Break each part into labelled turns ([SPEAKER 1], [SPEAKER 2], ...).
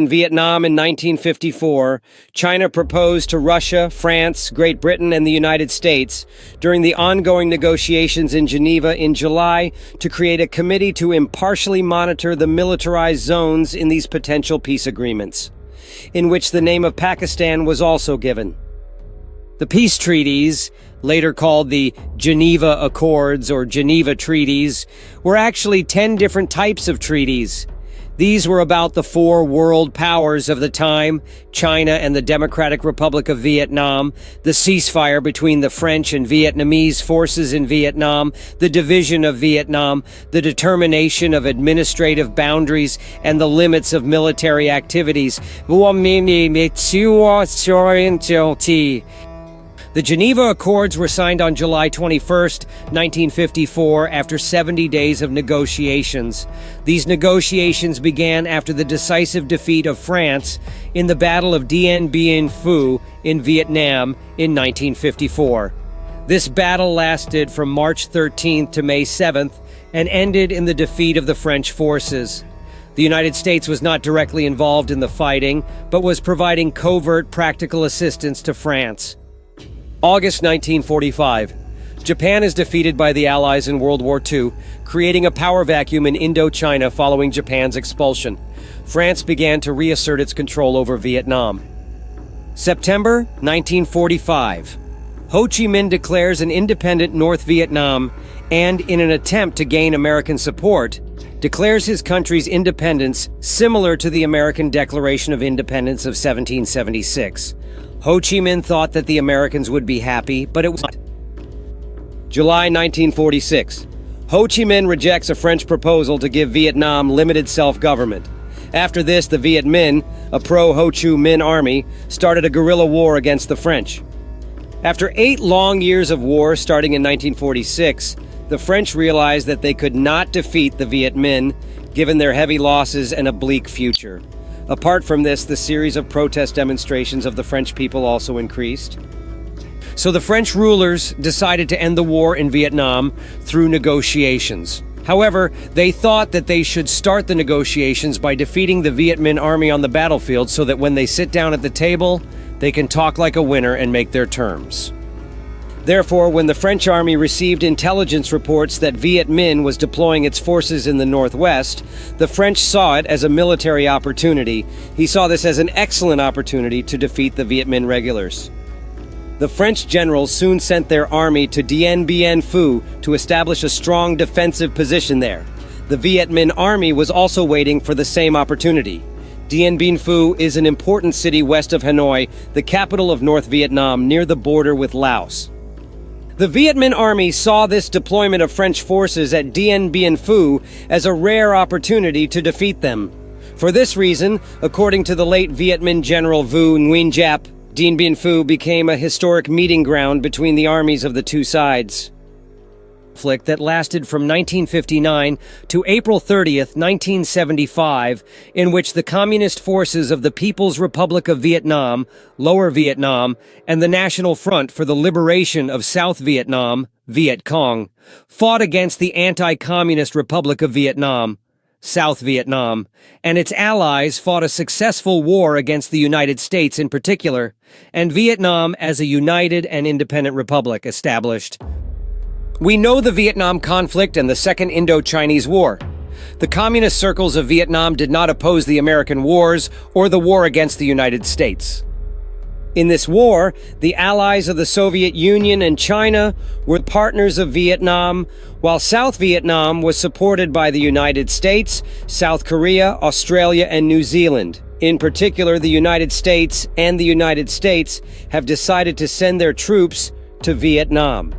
[SPEAKER 1] In Vietnam in 1954, China proposed to Russia, France, Great Britain, and the United States during the ongoing negotiations in Geneva in July to create a committee to impartially monitor the militarized zones in these potential peace agreements, in which the name of Pakistan was also given. The peace treaties, later called the Geneva Accords or Geneva Treaties, were actually 10 different types of treaties. These were about the four world powers of the time, China and the Democratic Republic of Vietnam, the ceasefire between the French and Vietnamese forces in Vietnam, the division of Vietnam, the determination of administrative boundaries, and the limits of military activities. The Geneva Accords were signed on July 21, 1954, after 70 days of negotiations. These negotiations began after the decisive defeat of France in the Battle of Dien Bien Phu in Vietnam in 1954. This battle lasted from March 13th to May 7th and ended in the defeat of the French forces. The United States was not directly involved in the fighting, but was providing covert practical assistance to France. August 1945. Japan is defeated by the Allies in World War II, creating a power vacuum in Indochina following Japan's expulsion. France began to reassert its control over Vietnam. September 1945. Ho Chi Minh declares an independent North Vietnam and, in an attempt to gain American support, declares his country's independence similar to the American Declaration of Independence of 1776. Ho Chi Minh thought that the Americans would be happy, but it was not. July 1946. Ho Chi Minh rejects a French proposal to give Vietnam limited self-government. After this, the Viet Minh, a pro-Ho Chi Minh army, started a guerrilla war against the French. After 8 long years of war starting in 1946, the French realized that they could not defeat the Viet Minh, given their heavy losses and a bleak future. Apart from this, the series of protest demonstrations of the French people also increased. So the French rulers decided to end the war in Vietnam through negotiations. However, they thought that they should start the negotiations by defeating the Viet Minh army on the battlefield so that when they sit down at the table, they can talk like a winner and make their terms. Therefore, when the French army received intelligence reports that Viet Minh was deploying its forces in the northwest, the French saw it as a military opportunity. He saw this as an excellent opportunity to defeat the Viet Minh regulars. The French generals soon sent their army to Dien Bien Phu to establish a strong defensive position there. The Viet Minh army was also waiting for the same opportunity. Dien Bien Phu is an important city west of Hanoi, the capital of North Vietnam, near the border with Laos. The Viet Minh army saw this deployment of French forces at Dien Bien Phu as a rare opportunity to defeat them. For this reason, according to the late Viet Minh General Vu Nguyen Giap, Dien Bien Phu became a historic meeting ground between the armies of the two sides. Conflict that lasted from 1959 to April 30th, 1975, in which the Communist forces of the People's Republic of Vietnam, Lower Vietnam, and the National Front for the Liberation of South Vietnam, Viet Cong, fought against the anti-Communist Republic of Vietnam, South Vietnam, and its allies fought a successful war against the United States in particular, and Vietnam as a united and independent republic established. We know the Vietnam conflict and the Second Indo-Chinese War. The communist circles of Vietnam did not oppose the American wars or the war against the United States. In this war, the allies of the Soviet Union and China were partners of Vietnam, while South Vietnam was supported by the United States, South Korea, Australia, and New Zealand. In particular, the United States and the United States have decided to send their troops to Vietnam.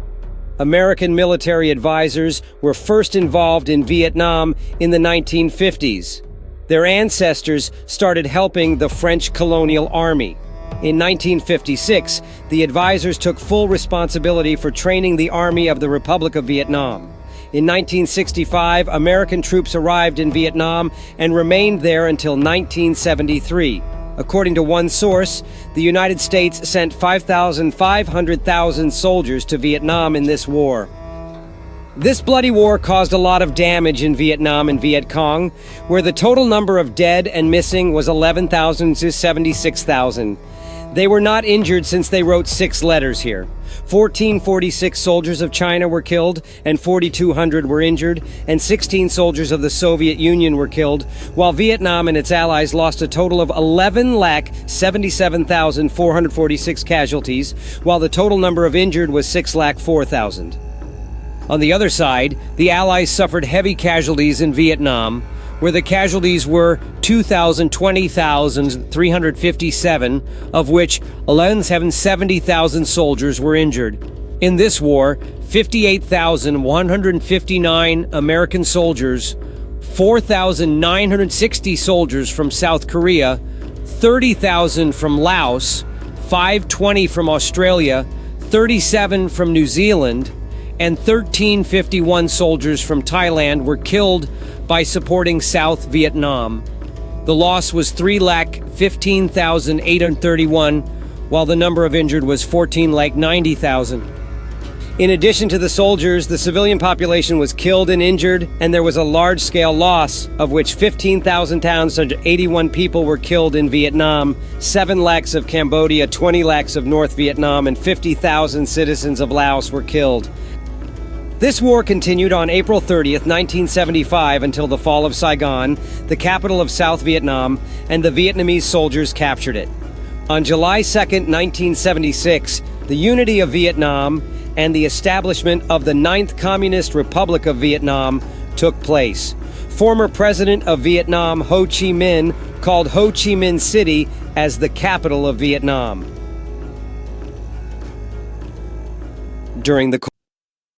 [SPEAKER 1] American military advisors were first involved in Vietnam in the 1950s. Their ancestors started helping the French colonial army. In 1956, the advisors took full responsibility for training the Army of the Republic of Vietnam. In 1965, American troops arrived in Vietnam and remained there until 1973. According to one source, the United States sent 500,000 soldiers to Vietnam in this war. This bloody war caused a lot of damage in Vietnam and Viet Cong, where the total number of dead and missing was 11,000 to 76,000. They were not injured since they wrote 6 letters here. 1,446 soldiers of China were killed, and 4,200 were injured, and 16 soldiers of the Soviet Union were killed, while Vietnam and its allies lost a total of 11,77,446 casualties, while the total number of injured was 6,04,000. On the other side, the Allies suffered heavy casualties in Vietnam, where the casualties were 20,357, of which 11,70,000 soldiers were injured. In this war, 58,159 American soldiers, 4,960 soldiers from South Korea, 30,000 from Laos, 520 from Australia, 37 from New Zealand, and 1,351 soldiers from Thailand were killed by supporting South Vietnam. The loss was 3,15,831, while the number of injured was 14,90,000. In addition to the soldiers, the civilian population was killed and injured, and there was a large-scale loss, of which 15,081 people were killed in Vietnam, 7 lakhs of Cambodia, 20 lakhs of North Vietnam, and 50,000 citizens of Laos were killed. This war continued on April 30th, 1975 until the fall of Saigon, the capital of South Vietnam, and the Vietnamese soldiers captured it. On July 2nd, 1976, the unity of Vietnam and the establishment of the 9th Communist Republic of Vietnam took place. Former President of Vietnam, Ho Chi Minh, called Ho Chi Minh City as the capital of Vietnam. During the